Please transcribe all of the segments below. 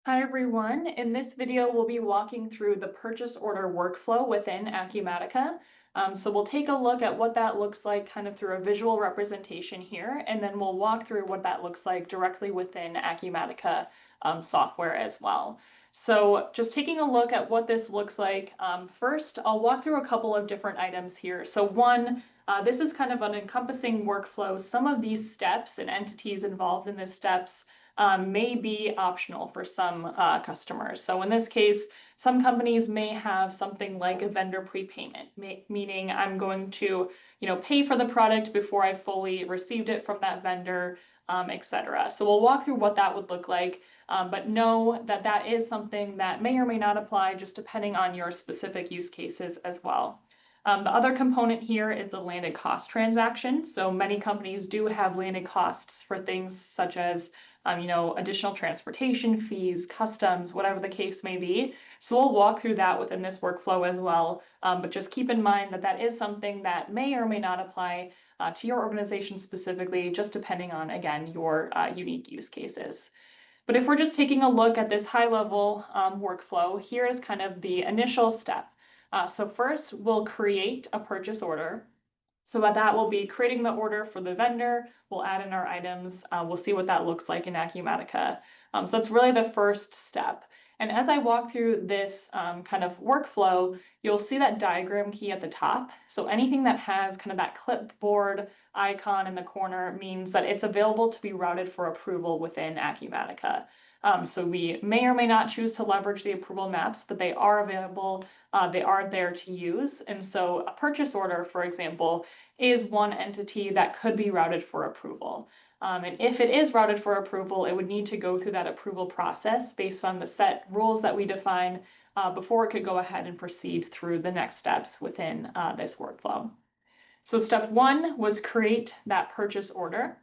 Hi everyone. In this video, we'll be walking through the purchase order workflow within Acumatica. So we'll take a look at what that looks like kind of through a visual representation here, and then we'll walk through what that looks like directly within Acumatica software as well. So just taking a look at what this looks like, first I'll walk through a couple of different items here. So one, this is kind of an encompassing workflow. Some of these steps and entities involved in these steps may be optional for some customers. So in this case, some companies may have something like a vendor prepayment, meaning I'm going to, pay for the product before I fully received it from that vendor, etc. So we'll walk through what that would look like, but know that that is something that may or may not apply just depending on your specific use cases as well. The other component here is a landed cost transaction. So many companies do have landed costs for things such as additional transportation fees, customs, whatever the case may be. So we'll walk through that within this workflow as well. But just keep in mind that that is something that may or may not apply to your organization specifically, just depending on, again, your unique use cases. But if we're just taking a look at this high level workflow, here is kind of the initial step. So first, we'll create a purchase order. So that will be creating the order for the vendor. We'll add in our items. We'll see what that looks like in Acumatica. So that's really the first step. And as I walk through this kind of workflow, you'll see that diagram key at the top. So anything that has kind of that clipboard icon in the corner means that it's available to be routed for approval within Acumatica. So we may or may not choose to leverage the approval maps, but they are available. They are there to use. And so a purchase order, for example, is one entity that could be routed for approval. And if it is routed for approval, it would need to go through that approval process based on the set rules that we define before it could go ahead and proceed through the next steps within this workflow. So step one was create that purchase order.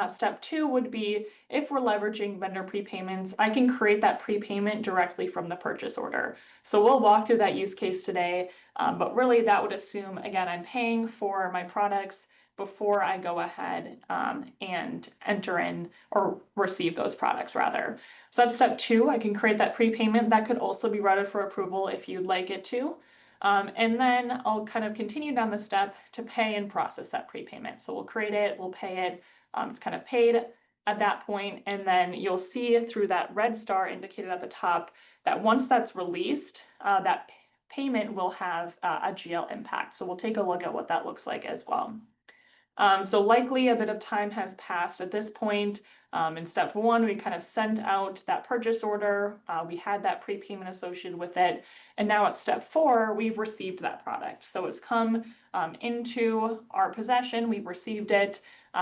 Step two would be if we're leveraging vendor prepayments, I can create that prepayment directly from the purchase order. So we'll walk through that use case today, but really that would assume, again, I'm paying for my products before I go ahead and enter in or receive those products rather. So that's step two. I can create that prepayment. That could also be routed for approval if you'd like it to. And then I'll kind of continue down the step to pay and process that prepayment. So we'll create it, we'll pay it. It's kind of paid at that point, and then you'll see through that red star indicated at the top that once that's released, that payment will have a GL impact. So we'll take a look at what that looks like as well. So likely a bit of time has passed at this point. In step one, we kind of sent out that purchase order. We had that prepayment associated with it. And now at step four, we've received that product. So it's come into our possession. We've received it.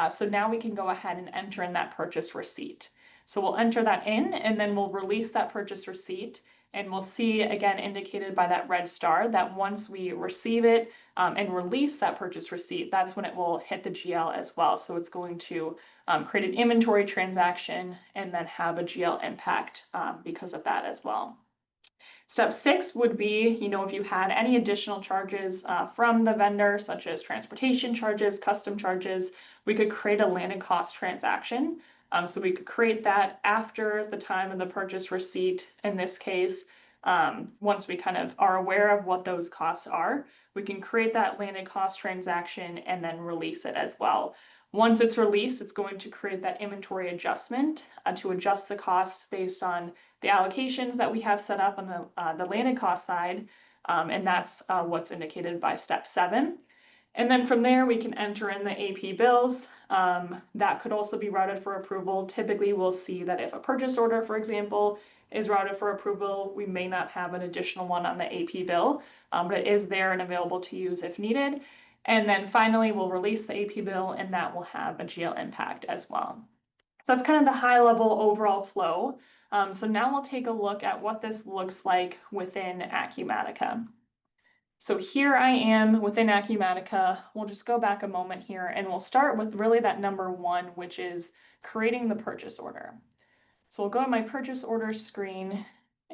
So now we can go ahead and enter in that purchase receipt. So we'll enter that in and then we'll release that purchase receipt. And we'll see, again, indicated by that red star, that once we receive it and release that purchase receipt, that's when it will hit the GL as well. So it's going to create an inventory transaction and then have a GL impact because of that as well. Step six would be, if you had any additional charges from the vendor, such as transportation charges, custom charges, we could create a landed cost transaction. So we could create that after the time of the purchase receipt. In this case, once we kind of are aware of what those costs are, we can create that landed cost transaction and then release it as well. Once it's released, it's going to create that inventory adjustment to adjust the costs based on the allocations that we have set up on the landed cost side. And that's what's indicated by step 7. And then from there, we can enter in the AP bills. That could also be routed for approval. Typically, we'll see that if a purchase order, for example, is routed for approval, we may not have an additional one on the AP bill, but it is there and available to use if needed. And then finally, we'll release the AP bill and that will have a GL impact as well. So that's kind of the high level overall flow. So now we'll take a look at what this looks like within Acumatica. So here I am within Acumatica. We'll just go back a moment here and we'll start with really that number 1, which is creating the purchase order. So we'll go to my purchase order screen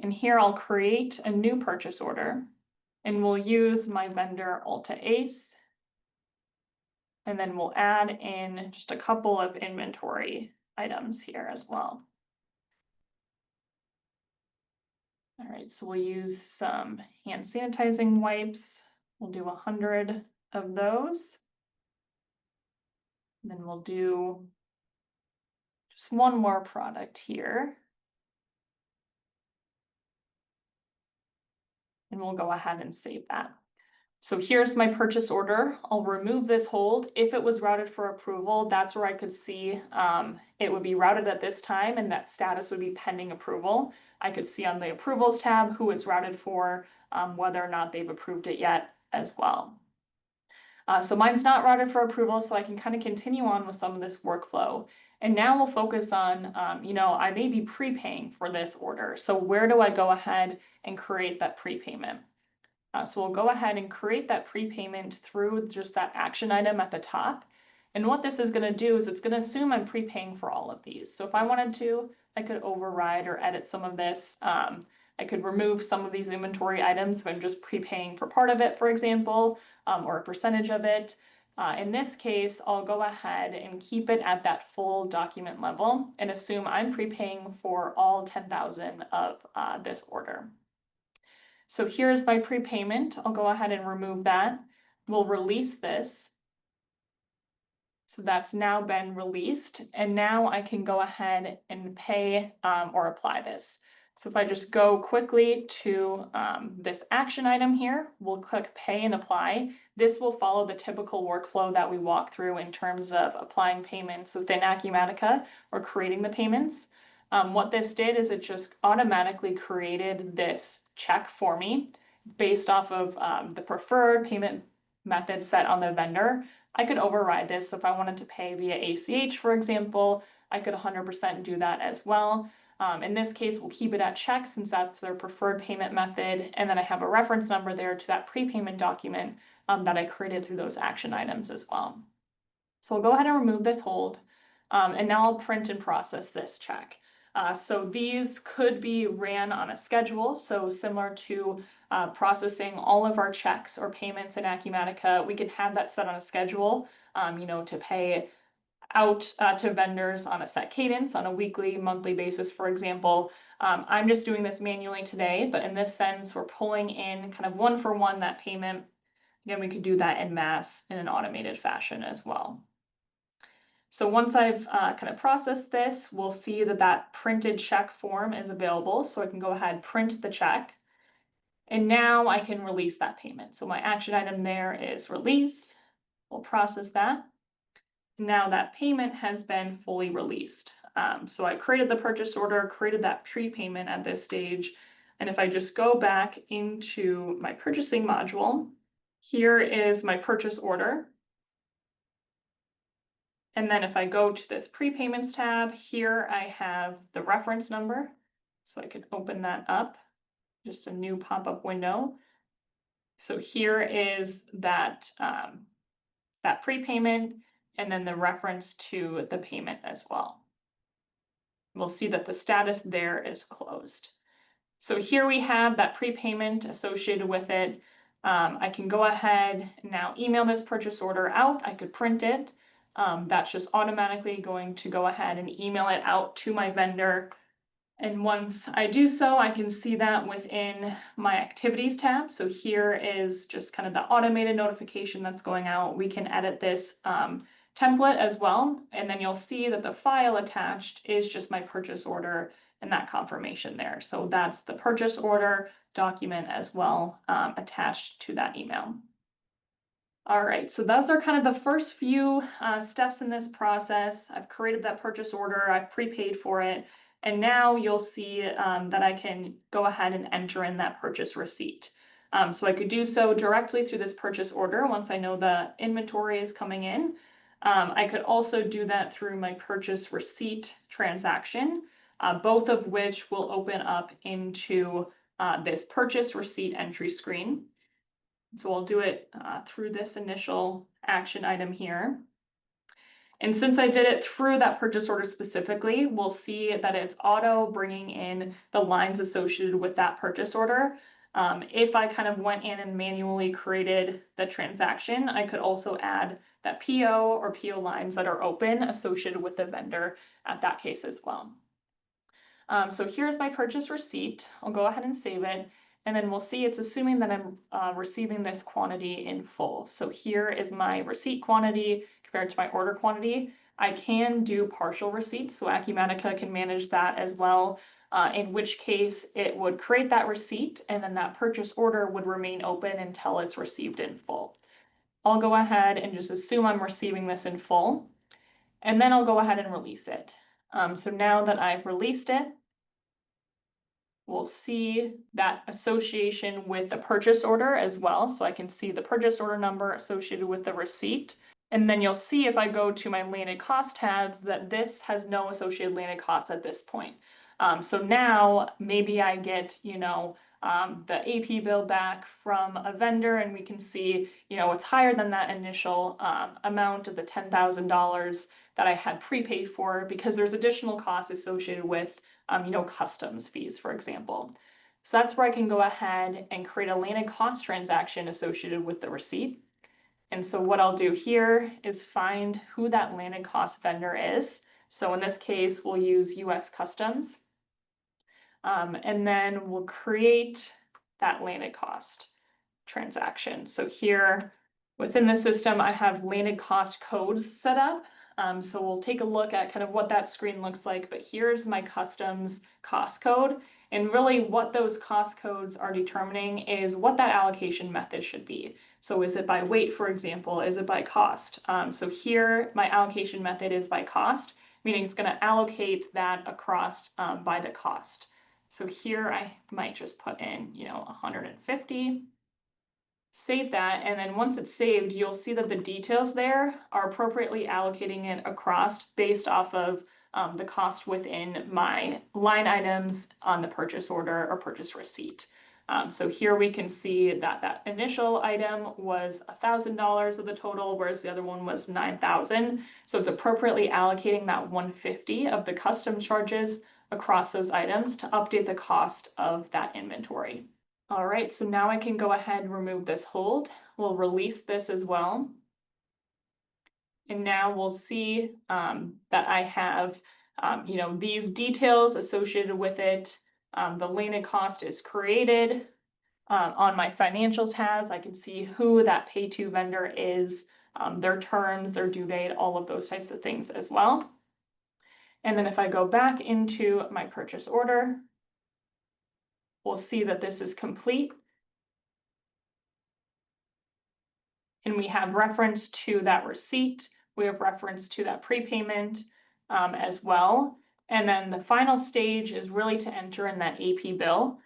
and here I'll create a new purchase order and we'll use my vendor Alta Ace. And then we'll add in just a couple of inventory items here as well. right, so we'll use some hand sanitizing wipes. We'll do 100 of those. And then we'll do just one more product here. And we'll go ahead and save that. So here's my purchase order. I'll remove this hold. If it was routed for approval, that's where I could see it would be routed at this time and that status would be pending approval. I could see on the approvals tab who it's routed for, whether or not they've approved it yet as well. So mine's not routed for approval, so I can kind of continue on with some of this workflow. And now we'll focus on, I may be prepaying for this order. So where do I go ahead and create that prepayment? So we'll go ahead and create that prepayment through just that action item at the top. And what this is going to do is it's going to assume I'm prepaying for all of these. So if I wanted to, I could override or edit some of this. I could remove some of these inventory items if I'm just prepaying for part of it, for example, or a percentage of it. In this case, I'll go ahead and keep it at that full document level and assume I'm prepaying for all 10,000 of this order. So here's my prepayment. I'll go ahead and remove that. We'll release this. So that's now been released. And now I can go ahead and pay or apply this. So if I just go quickly to this action item here, we'll click pay and apply. This will follow the typical workflow that we walk through in terms of applying payments within Acumatica or creating the payments. What this did is it just automatically created this check for me based off of the preferred payment method set on the vendor. I could override this. So if I wanted to pay via ACH, for example, I could 100% do that as well. In this case, we'll keep it at check since that's their preferred payment method. And then I have a reference number there to that prepayment document that I created through those action items as well. So we'll go ahead and remove this hold. And now I'll print and process this check. So these could be ran on a schedule. So similar to processing all of our checks or payments in Acumatica, we can have that set on a schedule, to pay out to vendors on a set cadence on a weekly, monthly basis, for example. I'm just doing this manually today, but in this sense, we're pulling in kind of one for one that payment. Again, we could do that in mass in an automated fashion as well. So once I've kind of processed this, we'll see that that printed check form is available. So I can go ahead and print the check. And now I can release that payment. So my action item there is release. We'll process that. Now that payment has been fully released. So I created the purchase order, created that prepayment at this stage. And if I just go back into my purchasing module, here is my purchase order. And then if I go to this prepayments tab, here I have the reference number. So I can open that up, just a new pop-up window. So here is that, that prepayment and then the reference to the payment as well. We'll see that the status there is closed. So here we have that prepayment associated with it. I can go ahead and now email this purchase order out. I could print it. That's just automatically going to go ahead and email it out to my vendor. And once I do so, I can see that within my activities tab. So here is just kind of the automated notification that's going out. We can edit this template as well. And then you'll see that the file attached is just my purchase order and that confirmation there. So that's the purchase order document as well, attached to that email. All right, so those are kind of the first few steps in this process. I've created that purchase order, I've prepaid for it, and now you'll see that I can go ahead and enter in that purchase receipt. So I could do so directly through this purchase order once I know the inventory is coming in. I could also do that through my purchase receipt transaction, both of which will open up into this purchase receipt entry screen. So I'll do it through this initial action item here. And since I did it through that purchase order specifically, we'll see that it's auto bringing in the lines associated with that purchase order. If I kind of went in and manually created the transaction, I could also add that PO or PO lines that are open associated with the vendor at that case as well. So here's my purchase receipt. I'll go ahead and save it. And then we'll see it's assuming that I'm receiving this quantity in full. So here is my receipt quantity compared to my order quantity. I can do partial receipts, so Acumatica can manage that as well, in which case it would create that receipt and then that purchase order would remain open until it's received in full. I'll go ahead and just assume I'm receiving this in full, and then I'll go ahead and release it. So now that I've released it, we'll see that association with the purchase order as well. So I can see the purchase order number associated with the receipt. And then you'll see if I go to my landed cost tabs that this has no associated landed costs at this point. So now maybe I get, the AP bill back from a vendor and we can see, it's higher than that initial amount of the $10,000 that I had prepaid for because there's additional costs associated with customs fees, for example. So that's where I can go ahead and create a landed cost transaction associated with the receipt. And so what I'll do here is find who that landed cost vendor is. So in this case, we'll use US Customs. And then we'll create that landed cost transaction. So here within the system, I have landed cost codes set up. So we'll take a look at kind of what that screen looks like, but here's my customs cost code. And really what those cost codes are determining is what that allocation method should be. So is it by weight, for example? Is it by cost? So here my allocation method is by cost, meaning it's going to allocate that across by the cost. So here I might just put in, 150. Save that, and then once it's saved, you'll see that the details there are appropriately allocating it across based off of the cost within my line items on the purchase order or purchase receipt. So here we can see that that initial item was $1,000 of the total, whereas the other one was $9,000. So it's appropriately allocating that 150 of the custom charges across those items to update the cost of that inventory. All right, so now I can go ahead and remove this hold. We'll release this as well. And now we'll see that I have, these details associated with it. The landed cost is created. On my financial tabs, I can see who that pay to vendor is, their terms, their due date, all of those types of things as well. And then if I go back into my purchase order, we'll see that this is complete. And we have reference to that receipt. We have reference to that prepayment as well. And then the final stage is really to enter in that AP bill.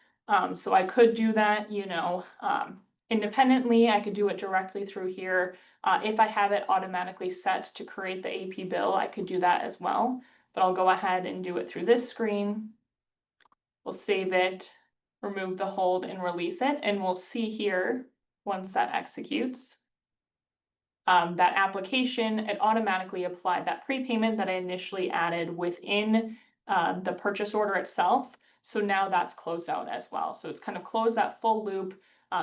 So I could do that, independently. I could do it directly through here. If I have it automatically set to create the AP bill, I could do that as well. But I'll go ahead and do it through this screen. We'll save it, remove the hold, and release it. And we'll see here, once that executes, that application, it automatically applied that prepayment that I initially added within the purchase order itself. So now that's closed out as well. So it's kind of closed that full loop,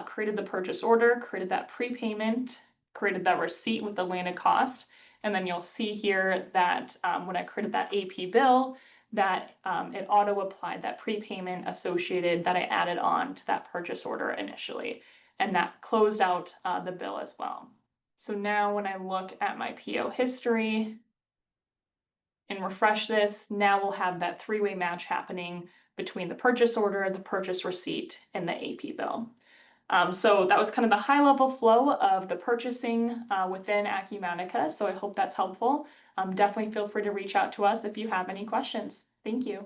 created the purchase order, created that prepayment, created that receipt with the landed cost. And then you'll see here that when I created that AP bill, that it auto applied that prepayment associated that I added on to that purchase order initially. And that closed out the bill as well. So now when I look at my PO history and refresh this, now we'll have that three-way match happening between the purchase order, the purchase receipt, and the AP bill. So that was kind of the high-level flow of the purchasing within Acumatica. So I hope that's helpful. Definitely feel free to reach out to us if you have any questions. Thank you.